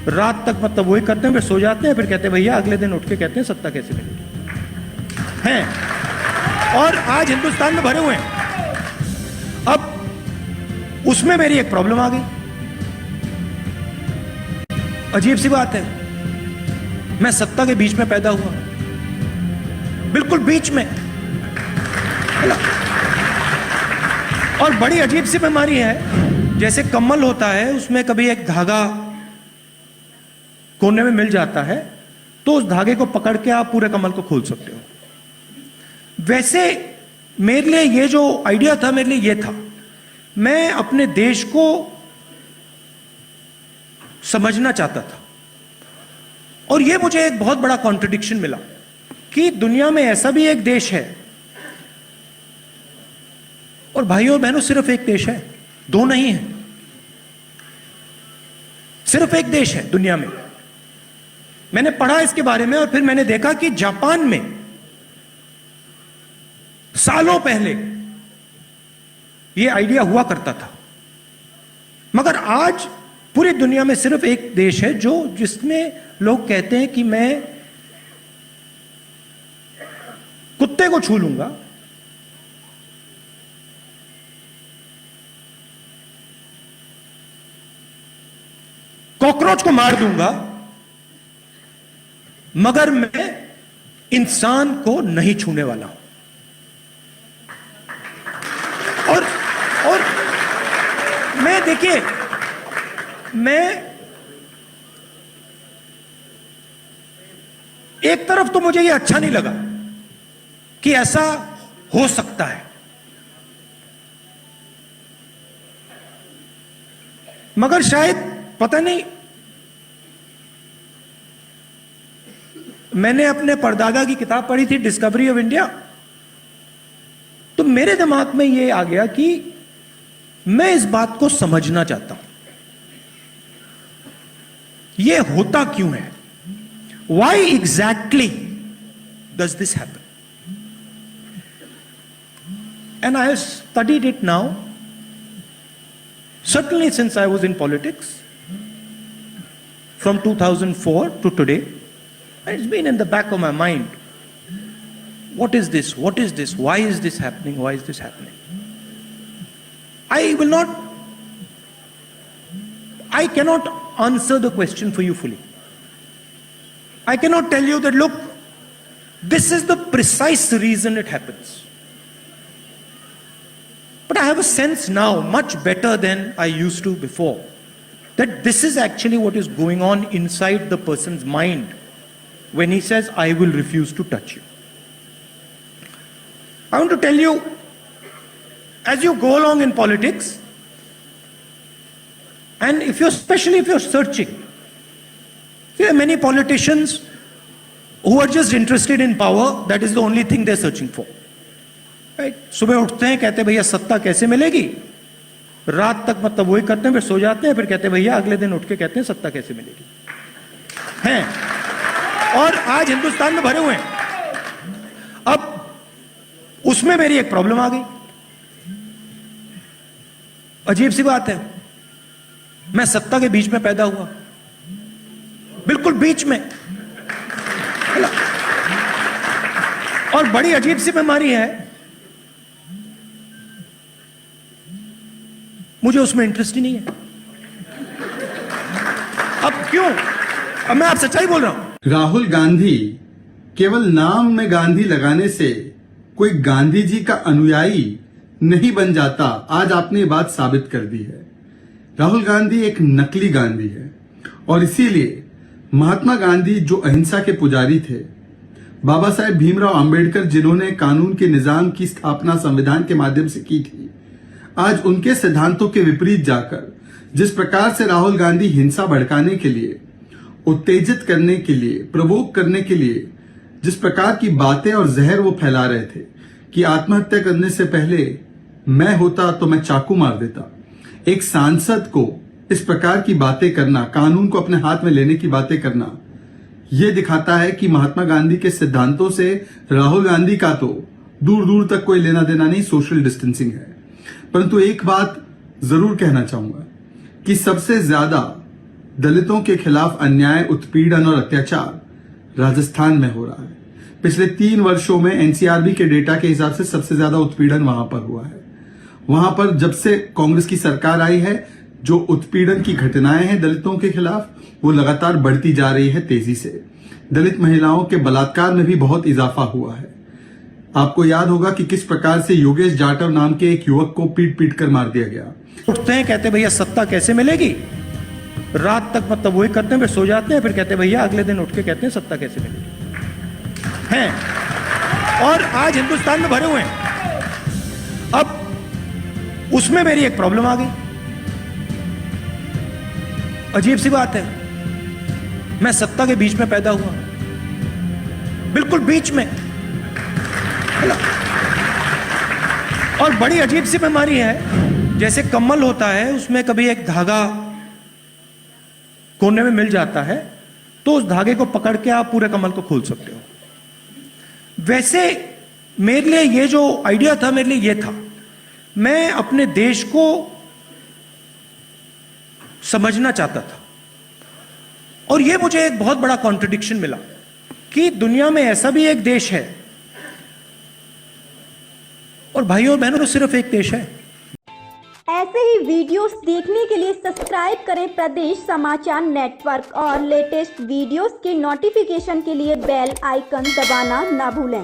रात तक मतलब वही करते हैं, फिर सो जाते हैं, फिर कहते हैं भैया अगले दिन उठ के कहते हैं सत्ता कैसे मिलेगी हैं। और आज हिंदुस्तान में भरे हुए हैं। अब उसमें मेरी एक प्रॉब्लम आ गई। अजीब सी बात है, मैं सत्ता के बीच में पैदा हुआ, बिल्कुल बीच में। और बड़ी अजीब सी बीमारी है, जैसे कम्बल होता है उसमें कभी एक धागा कोने में मिल जाता है तो उस धागे को पकड़ के आप पूरे कमल को खोल सकते हो। वैसे मेरे लिए ये जो आइडिया था, मेरे लिए ये था, मैं अपने देश को समझना चाहता था। और ये मुझे एक बहुत बड़ा कॉन्ट्रडिक्शन मिला कि दुनिया में ऐसा भी एक देश है, और भाइयों और बहनों सिर्फ एक देश है, दो नहीं है, सिर्फ एक देश है दुनिया में। मैंने पढ़ा इसके बारे में और फिर मैंने देखा कि जापान में सालों पहले यह आइडिया हुआ करता था, मगर आज पूरी दुनिया में सिर्फ एक देश है जो जिसमें लोग कहते हैं कि मैं कुत्ते को छू लूंगा, कॉकरोच को मार दूंगा, मगर मैं इंसान को नहीं छूने वाला हूं। और मैं देखिए, मैं एक तरफ तो मुझे ये अच्छा नहीं लगा कि ऐसा हो सकता है, मगर शायद पता नहीं, मैंने अपने परदादा की किताब पढ़ी थी डिस्कवरी ऑफ इंडिया, तो मेरे दिमाग में यह आ गया कि मैं इस बात को समझना चाहता हूं, यह होता क्यों है, why exactly does this happen, and I have studied it now, certainly since I was in politics from 2004 to today. It's been in the back of my mind. What is this? What is this? Why is this happening? Why is this happening? I cannot answer the question for you fully. I cannot tell you that, look, this is the precise reason it happens. But I have a sense now, much better than I used to before, that this is actually what is going on inside the person's mind when he says, I will refuse to touch you. I want to tell you, as you go along in politics, and especially if you're searching, there are many politicians who are just interested in power. That is the only thing they're searching for. सुबह उठते हैं, कहते हैं भैया सत्ता कैसे मिलेगी, रात तक मतलब वही करते हैं, फिर सो जाते हैं, फिर कहते हैं भैया अगले दिन उठ के कहते हैं सत्ता कैसे मिलेगी हैं। और आज हिंदुस्तान में भरे हुए हैं। अब उसमें मेरी एक प्रॉब्लम आ गई। अजीब सी बात है, मैं सत्ता के बीच में पैदा हुआ, बिल्कुल बीच में। और बड़ी अजीब सी बीमारी है, मुझे उसमें इंटरेस्ट ही नहीं है। अब क्यों? अब मैं आप सच्चाई बोल रहा हूं। राहुल गांधी केवल नाम में गांधी लगाने से कोई गांधी जी का अनुयायी नहीं बन जाता। आज आपने ये बात साबित कर दी है। राहुल गांधी एक नकली गांधी है, और इसीलिए महात्मा गांधी जो अहिंसा के पुजारी थे, बाबा साहेब भीमराव अंबेडकर जिन्होंने कानून के निजाम की स्थापना संविधान के माध्यम से की थी, आज उनके सिद्धांतों के विपरीत जाकर जिस प्रकार से राहुल गांधी हिंसा भड़काने के लिए, उत्तेजित करने के लिए, प्रवोक करने के लिए जिस प्रकार की बातें और जहर वो फैला रहे थे कि आत्महत्या करने से पहले मैं होता तो मैं चाकू मार देता, एक सांसद को इस प्रकार की बातें करना, कानून को अपने हाथ में लेने की बातें करना, यह दिखाता है कि महात्मा गांधी के सिद्धांतों से राहुल गांधी का तो दूर दूर तक कोई लेना देना नहीं, सोशल डिस्टेंसिंग है। परंतु एक बात जरूर कहना चाहूंगा कि सबसे ज्यादा दलितों के खिलाफ अन्याय, उत्पीड़न और अत्याचार राजस्थान में हो रहा है। पिछले 3 वर्षों में एनसीआरबी के डेटा के हिसाब से सबसे ज्यादा उत्पीड़न वहां पर हुआ है। वहां पर जब से कांग्रेस की सरकार आई है, जो उत्पीड़न की घटनाएं हैं दलितों के खिलाफ, वो लगातार बढ़ती जा रही है तेजी से। दलित महिलाओं के बलात्कार में भी बहुत इजाफा हुआ है। आपको याद होगा कि किस प्रकार से योगेश जाटव नाम के एक युवक को पीट पीट कर मार दिया गया। उठते हैं, कहते भैया सत्ता कैसे मिलेगी, रात तक मतलब वही करते हैं, फिर सो जाते हैं, फिर कहते हैं भैया अगले दिन उठ के कहते हैं सत्ता कैसे मिलेगी हैं। और आज हिंदुस्तान में भरे हुए हैं। अब उसमें मेरी एक प्रॉब्लम आ गई। अजीब सी बात है, मैं सत्ता के बीच में पैदा हुआ, बिल्कुल बीच में। और बड़ी अजीब सी बीमारी है, जैसे कम्बल होता है, उसमें कभी एक धागा कोने में मिल जाता है तो उस धागे को पकड़ के आप पूरे कमल को खोल सकते हो। वैसे मेरे लिए ये जो आइडिया था, मेरे लिए ये था, मैं अपने देश को समझना चाहता था। और ये मुझे एक बहुत बड़ा कॉन्ट्रडिक्शन मिला कि दुनिया में ऐसा भी एक देश है, और भाइयों और बहनों, सिर्फ एक देश है। ऐसे ही वीडियोस देखने के लिए सब्सक्राइब करें प्रदेश समाचार नेटवर्क और लेटेस्ट वीडियोस के नोटिफिकेशन के लिए बेल आइकन दबाना ना भूलें।